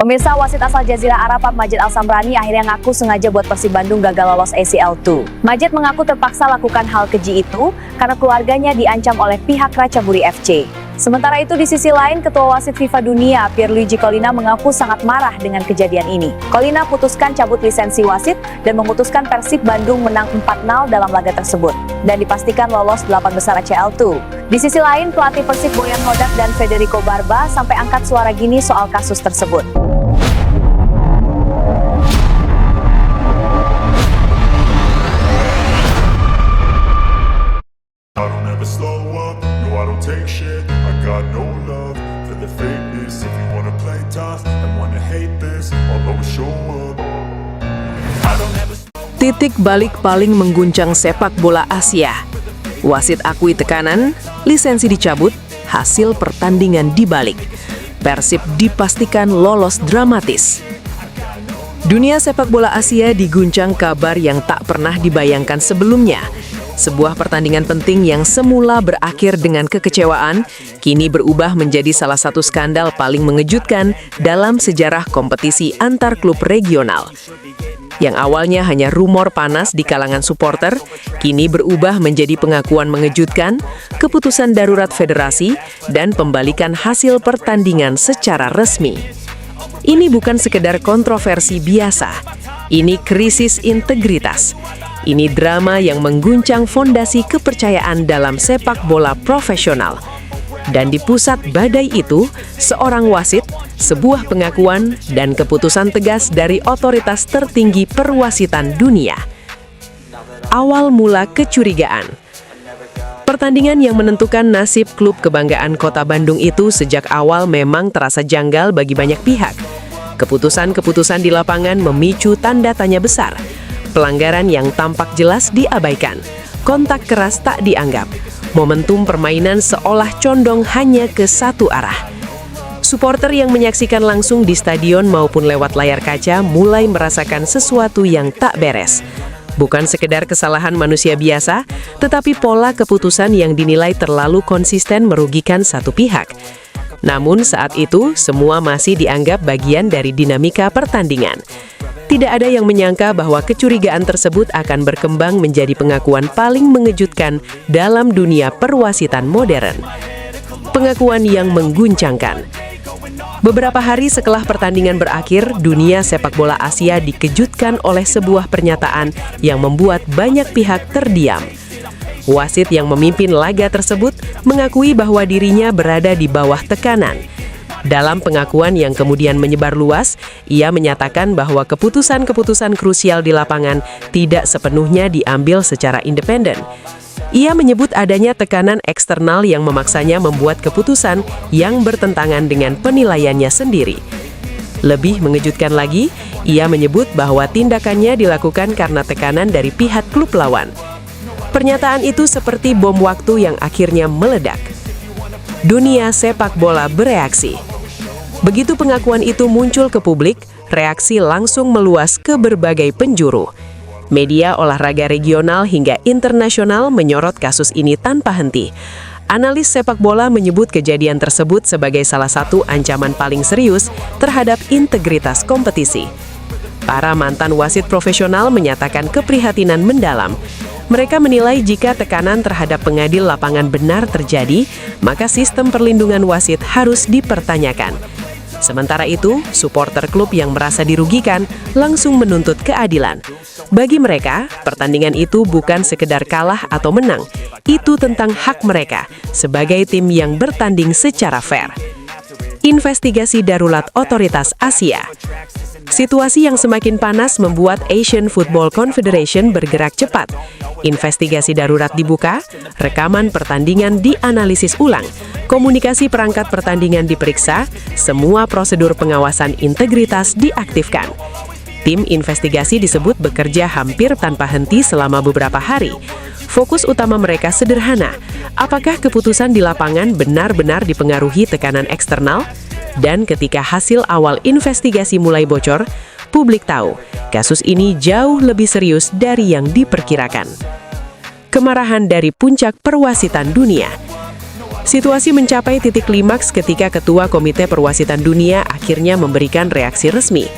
Pemirsa, wasit asal Jazirah Arab Majid Al-Samrani akhirnya ngaku sengaja buat Persib Bandung gagal lolos ACL II. Majid mengaku terpaksa lakukan hal keji itu karena keluarganya diancam oleh pihak Ratchaburi FC. Sementara itu di sisi lain, Ketua Wasit FIFA Dunia Pierluigi Collina mengaku sangat marah dengan kejadian ini. Collina putuskan cabut lisensi wasit dan memutuskan Persib Bandung menang 4-0 dalam laga tersebut dan dipastikan lolos 8 besar ACL II. Di sisi lain, pelatih Persib Boyan Hodak dan Federico Barba sampai angkat suara gini soal kasus tersebut. I don't ever slow up, no I don't take shit. I got no love for the fakeness. If you wanna play tough and wanna hate this, I'll always show up. I don't ever Titik balik paling mengguncang sepak bola Asia. Wasit akui tekanan, lisensi dicabut, hasil pertandingan dibalik. Persib dipastikan lolos dramatis. Dunia sepak bola Asia diguncang kabar yang tak pernah dibayangkan sebelumnya. Sebuah pertandingan penting yang semula berakhir dengan kekecewaan, kini berubah menjadi salah satu skandal paling mengejutkan dalam sejarah kompetisi antar klub regional. Yang awalnya hanya rumor panas di kalangan supporter, kini berubah menjadi pengakuan mengejutkan, keputusan darurat federasi, dan pembalikan hasil pertandingan secara resmi. Ini bukan sekedar kontroversi biasa, ini krisis integritas. Ini drama yang mengguncang fondasi kepercayaan dalam sepak bola profesional. Dan di pusat badai itu, seorang wasit, sebuah pengakuan, dan keputusan tegas dari otoritas tertinggi perwasitan dunia. Awal mula kecurigaan. Pertandingan yang menentukan nasib klub kebanggaan Kota Bandung itu sejak awal memang terasa janggal bagi banyak pihak. Keputusan-keputusan di lapangan memicu tanda tanya besar. Pelanggaran yang tampak jelas diabaikan, kontak keras tak dianggap, momentum permainan seolah condong hanya ke satu arah. Suporter yang menyaksikan langsung di stadion maupun lewat layar kaca mulai merasakan sesuatu yang tak beres. Bukan sekedar kesalahan manusia biasa, tetapi pola keputusan yang dinilai terlalu konsisten merugikan satu pihak. Namun saat itu, semua masih dianggap bagian dari dinamika pertandingan. Tidak ada yang menyangka bahwa kecurigaan tersebut akan berkembang menjadi pengakuan paling mengejutkan dalam dunia perwasitan modern. Pengakuan yang mengguncangkan. Beberapa hari setelah pertandingan berakhir, dunia sepak bola Asia dikejutkan oleh sebuah pernyataan yang membuat banyak pihak terdiam. Wasit yang memimpin laga tersebut mengakui bahwa dirinya berada di bawah tekanan. Dalam pengakuan yang kemudian menyebar luas, ia menyatakan bahwa keputusan-keputusan krusial di lapangan tidak sepenuhnya diambil secara independen. Ia menyebut adanya tekanan eksternal yang memaksanya membuat keputusan yang bertentangan dengan penilaiannya sendiri. Lebih mengejutkan lagi, ia menyebut bahwa tindakannya dilakukan karena tekanan dari pihak klub lawan. Pernyataan itu seperti bom waktu yang akhirnya meledak. Dunia sepak bola bereaksi. Begitu pengakuan itu muncul ke publik, reaksi langsung meluas ke berbagai penjuru. Media olahraga regional hingga internasional menyorot kasus ini tanpa henti. Analis sepak bola menyebut kejadian tersebut sebagai salah satu ancaman paling serius terhadap integritas kompetisi. Para mantan wasit profesional menyatakan keprihatinan mendalam. Mereka menilai jika tekanan terhadap pengadil lapangan benar terjadi, maka sistem perlindungan wasit harus dipertanyakan. Sementara itu, suporter klub yang merasa dirugikan langsung menuntut keadilan. Bagi mereka, pertandingan itu bukan sekedar kalah atau menang, itu tentang hak mereka sebagai tim yang bertanding secara fair. Investigasi darurat otoritas Asia. Situasi yang semakin panas membuat Asian Football Confederation bergerak cepat. Investigasi darurat dibuka, rekaman pertandingan dianalisis ulang, komunikasi perangkat pertandingan diperiksa, semua prosedur pengawasan integritas diaktifkan. Tim investigasi disebut bekerja hampir tanpa henti selama beberapa hari. Fokus utama mereka sederhana, apakah keputusan di lapangan benar-benar dipengaruhi tekanan eksternal? Dan ketika hasil awal investigasi mulai bocor, publik tahu kasus ini jauh lebih serius dari yang diperkirakan. Kemarahan dari puncak perwasitan dunia. Situasi mencapai titik klimaks ketika Ketua Komite Perwasitan Dunia akhirnya memberikan reaksi resmi.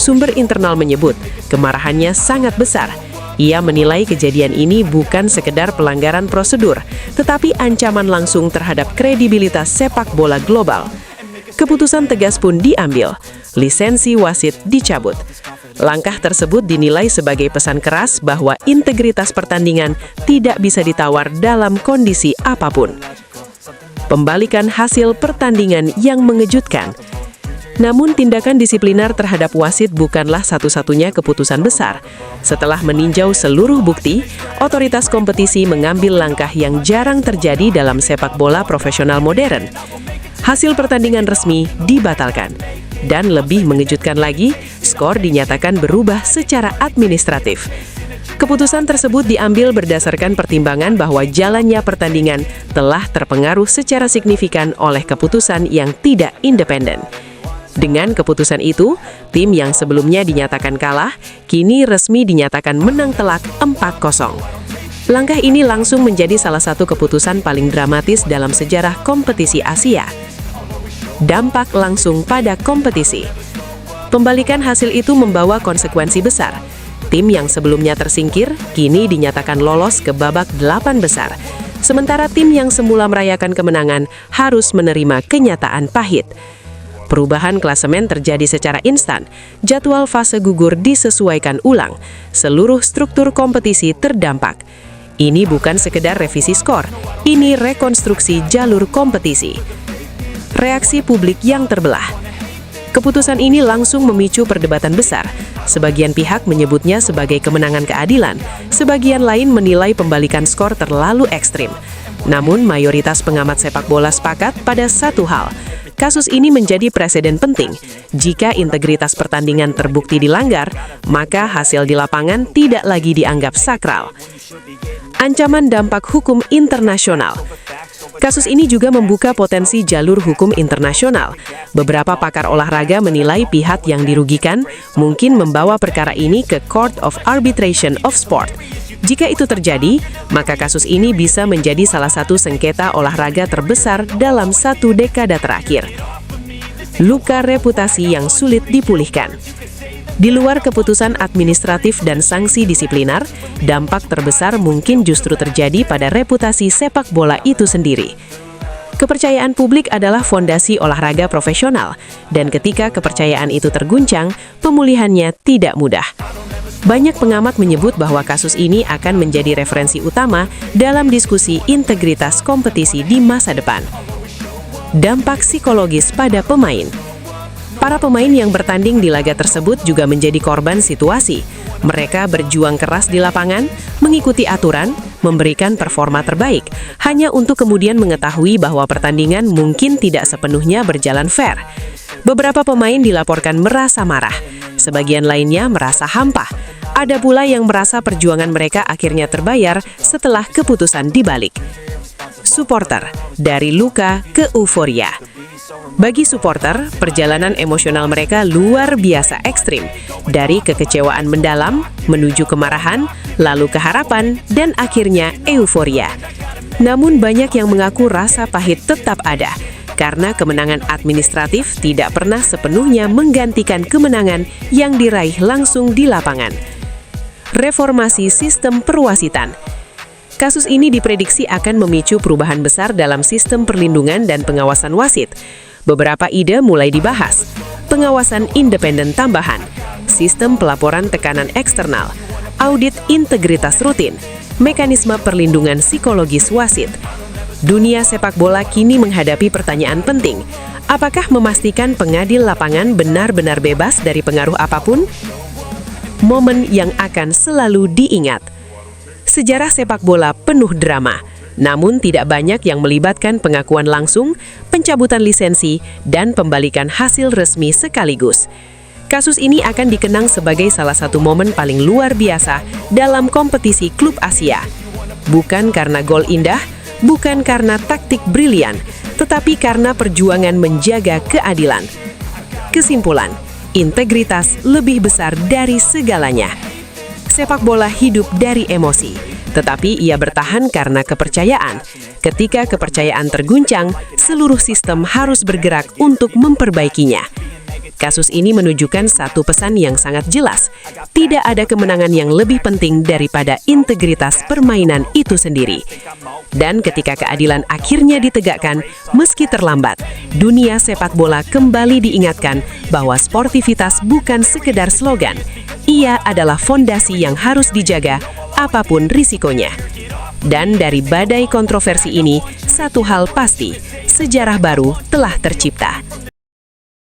Sumber internal menyebut kemarahannya sangat besar. Ia menilai kejadian ini bukan sekedar pelanggaran prosedur, tetapi ancaman langsung terhadap kredibilitas sepak bola global. Keputusan tegas pun diambil, lisensi wasit dicabut. Langkah tersebut dinilai sebagai pesan keras bahwa integritas pertandingan tidak bisa ditawar dalam kondisi apapun. Pembalikan hasil pertandingan yang mengejutkan. Namun tindakan disipliner terhadap wasit bukanlah satu-satunya keputusan besar. Setelah meninjau seluruh bukti, otoritas kompetisi mengambil langkah yang jarang terjadi dalam sepak bola profesional modern. Hasil pertandingan resmi dibatalkan. Dan lebih mengejutkan lagi, skor dinyatakan berubah secara administratif. Keputusan tersebut diambil berdasarkan pertimbangan bahwa jalannya pertandingan telah terpengaruh secara signifikan oleh keputusan yang tidak independen. Dengan keputusan itu, tim yang sebelumnya dinyatakan kalah, kini resmi dinyatakan menang telak 4-0. Langkah ini langsung menjadi salah satu keputusan paling dramatis dalam sejarah kompetisi Asia. Dampak langsung pada kompetisi. Pembalikan hasil itu membawa konsekuensi besar. Tim yang sebelumnya tersingkir, kini dinyatakan lolos ke babak 8 besar. Sementara tim yang semula merayakan kemenangan harus menerima kenyataan pahit. Perubahan klasemen terjadi secara instan, jadwal fase gugur disesuaikan ulang, seluruh struktur kompetisi terdampak. Ini bukan sekedar revisi skor, ini rekonstruksi jalur kompetisi. Reaksi publik yang terbelah. Keputusan ini langsung memicu perdebatan besar. Sebagian pihak menyebutnya sebagai kemenangan keadilan, sebagian lain menilai pembalikan skor terlalu ekstrim. Namun mayoritas pengamat sepak bola sepakat pada satu hal. Kasus ini menjadi preseden penting. Jika integritas pertandingan terbukti dilanggar, maka hasil di lapangan tidak lagi dianggap sakral. Ancaman dampak hukum internasional. Kasus ini juga membuka potensi jalur hukum internasional. Beberapa pakar olahraga menilai pihak yang dirugikan mungkin membawa perkara ini ke Court of Arbitration of Sport. Jika itu terjadi, maka kasus ini bisa menjadi salah satu sengketa olahraga terbesar dalam 1 dekade terakhir. Luka reputasi yang sulit dipulihkan. Di luar keputusan administratif dan sanksi disipliner, dampak terbesar mungkin justru terjadi pada reputasi sepak bola itu sendiri. Kepercayaan publik adalah fondasi olahraga profesional, dan ketika kepercayaan itu terguncang, pemulihannya tidak mudah. Banyak pengamat menyebut bahwa kasus ini akan menjadi referensi utama dalam diskusi integritas kompetisi di masa depan. Dampak psikologis pada pemain. Para pemain yang bertanding di laga tersebut juga menjadi korban situasi. Mereka berjuang keras di lapangan, mengikuti aturan, memberikan performa terbaik, hanya untuk kemudian mengetahui bahwa pertandingan mungkin tidak sepenuhnya berjalan fair. Beberapa pemain dilaporkan merasa marah, sebagian lainnya merasa hampa. Ada pula yang merasa perjuangan mereka akhirnya terbayar setelah keputusan dibalik. Supporter, dari luka ke euforia. Bagi supporter, perjalanan emosional mereka luar biasa ekstrim. Dari kekecewaan mendalam, menuju kemarahan, lalu keharapan, dan akhirnya euforia. Namun banyak yang mengaku rasa pahit tetap ada, karena kemenangan administratif tidak pernah sepenuhnya menggantikan kemenangan yang diraih langsung di lapangan. Reformasi sistem perwasitan. Kasus ini diprediksi akan memicu perubahan besar dalam sistem perlindungan dan pengawasan wasit. Beberapa ide mulai dibahas. Pengawasan independen tambahan, sistem pelaporan tekanan eksternal, audit integritas rutin, mekanisme perlindungan psikologis wasit. Dunia sepak bola kini menghadapi pertanyaan penting. Apakah memastikan pengadil lapangan benar-benar bebas dari pengaruh apapun? Momen yang akan selalu diingat. Sejarah sepak bola penuh drama, namun tidak banyak yang melibatkan pengakuan langsung, pencabutan lisensi, dan pembalikan hasil resmi sekaligus. Kasus ini akan dikenang sebagai salah satu momen paling luar biasa dalam kompetisi klub Asia. Bukan karena gol indah, bukan karena taktik brilian, tetapi karena perjuangan menjaga keadilan. Kesimpulan, integritas lebih besar dari segalanya. Sepak bola hidup dari emosi, Tetapi ia bertahan karena kepercayaan. Ketika kepercayaan terguncang, seluruh sistem harus bergerak untuk memperbaikinya. Kasus ini menunjukkan satu pesan yang sangat jelas. Tidak ada kemenangan yang lebih penting daripada integritas permainan itu sendiri. Dan ketika keadilan akhirnya ditegakkan, meski terlambat, dunia sepak bola kembali diingatkan bahwa sportivitas bukan sekedar slogan. Ia adalah fondasi yang harus dijaga apapun risikonya. Dan dari badai kontroversi ini, satu hal pasti, sejarah baru telah tercipta.